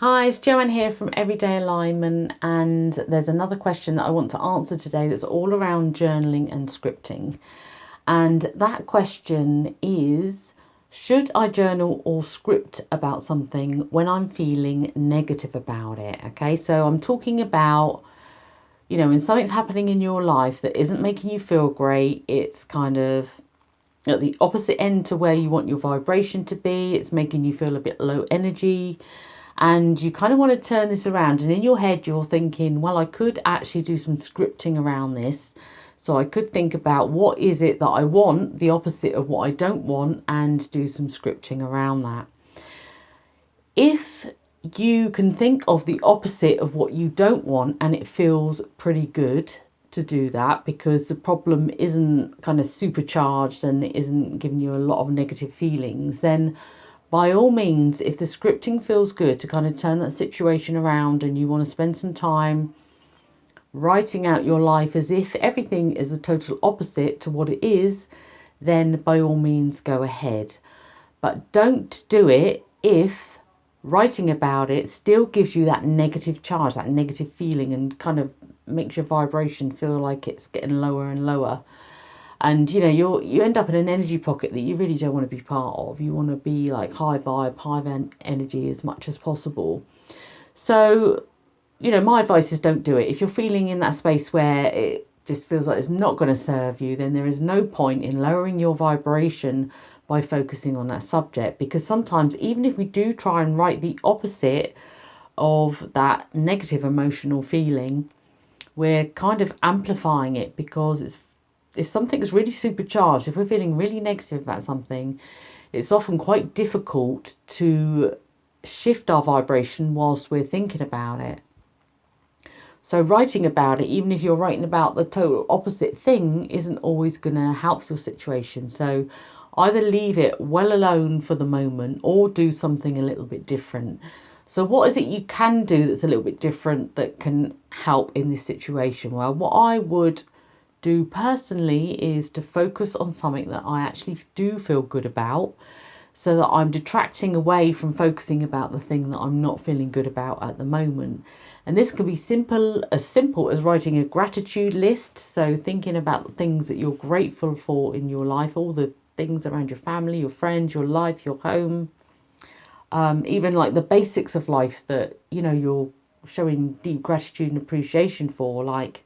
Hi, it's Joanne here from Everyday Alignment, and there's another question that I want to answer today that's all around journaling and scripting. And that question is, should I journal or script about something when I'm feeling negative about it? Okay, so I'm talking about, when something's happening in your life that isn't making you feel great, it's kind of at the opposite end to where you want your vibration to be, it's making you feel a bit low energy and you kind of want to turn this around, and in your head you're thinking, well, I could actually do some scripting around this. So I could think about what is it that I want, the opposite of what I don't want, and do some scripting around that. If you can think of the opposite of what you don't want and it feels pretty good to do that because the problem isn't kind of supercharged and it isn't giving you a lot of negative feelings, then by all means, if the scripting feels good to kind of turn that situation around and you want to spend some time writing out your life as if everything is a total opposite to what it is, then by all means go ahead. But don't do it if writing about it still gives you that negative charge, that negative feeling, and kind of makes your vibration feel like it's getting lower and lower. And you end up in an energy pocket that you really don't want to be part of. You want to be like high vibe, energy as much as possible. So my advice is don't do it. If you're feeling in that space where it just feels like it's not going to serve you, then there is no point in lowering your vibration by focusing on that subject, because sometimes even if we do try and write the opposite of that negative emotional feeling, we're kind of amplifying it, because it's if something is really supercharged, if we're feeling really negative about something, it's often quite difficult to shift our vibration whilst we're thinking about it. So writing about it, even if you're writing about the total opposite thing, isn't always going to help your situation. So either leave it well alone for the moment or do something a little bit different. So what is it you can do that's a little bit different that can help in this situation? Well, what I would do personally is to focus on something that I actually do feel good about, so that I'm detracting away from focusing about the thing that I'm not feeling good about at the moment. And this can be simple as writing a gratitude list. So thinking about the things that you're grateful for in your life, all the things around your family, your friends, your life, your home, even like the basics of life that you're showing deep gratitude and appreciation for, like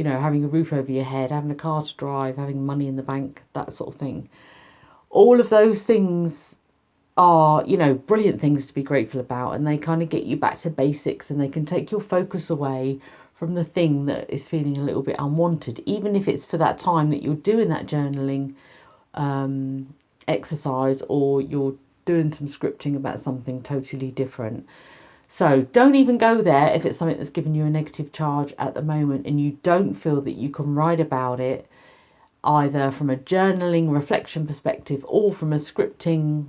having a roof over your head, having a car to drive, having money in the bank, that sort of thing. All of those things are, brilliant things to be grateful about, and they kind of get you back to basics, and they can take your focus away from the thing that is feeling a little bit unwanted, even if it's for that time that you're doing that journaling exercise, or you're doing some scripting about something totally different. So don't even go there if it's something that's giving you a negative charge at the moment and you don't feel that you can write about it, either from a journaling reflection perspective or from a scripting,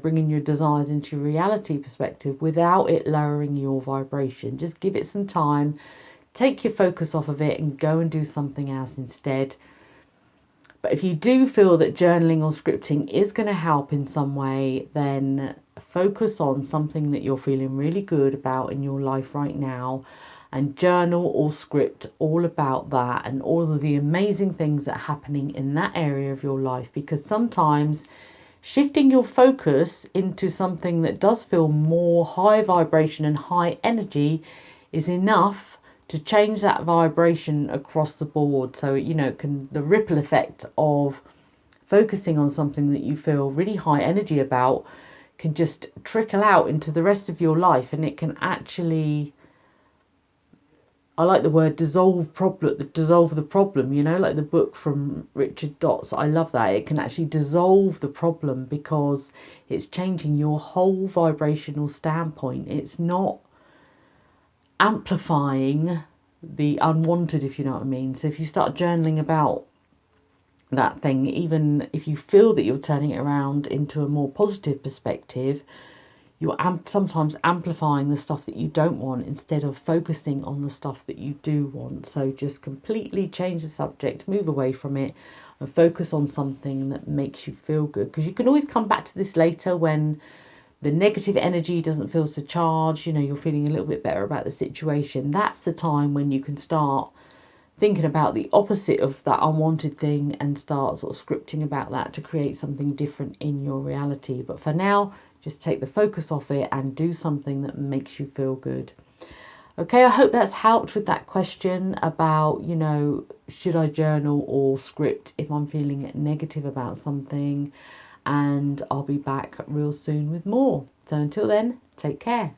bringing your desires into reality perspective, without it lowering your vibration. Just give it some time, take your focus off of it and go and do something else instead. But if you do feel that journaling or scripting is going to help in some way, then focus on something that you're feeling really good about in your life right now, and journal or script all about that and all of the amazing things that are happening in that area of your life. Because sometimes shifting your focus into something that does feel more high vibration and high energy is enough to change that vibration across the board. So the ripple effect of focusing on something that you feel really high energy about can just trickle out into the rest of your life, and it can actually, I like the word dissolve the problem, like the book from Richard Dotts. I love that. It can actually dissolve the problem because it's changing your whole vibrational standpoint. It's not amplifying the unwanted, if you know what I mean. So if you start journaling about that thing, even if you feel that you're turning it around into a more positive perspective, you're sometimes amplifying the stuff that you don't want instead of focusing on the stuff that you do want. So just completely change the subject, move away from it, and focus on something that makes you feel good. Because you can always come back to this later when the negative energy doesn't feel so charged, you know, you're feeling a little bit better about the situation, that's the time when you can start thinking about the opposite of that unwanted thing and start sort of scripting about that to create something different in your reality. But for now, just take the focus off it and do something that makes you feel good. Okay, I hope that's helped with that question about, you know, should I journal or script if I'm feeling negative about something? And I'll be back real soon with more. So until then, take care.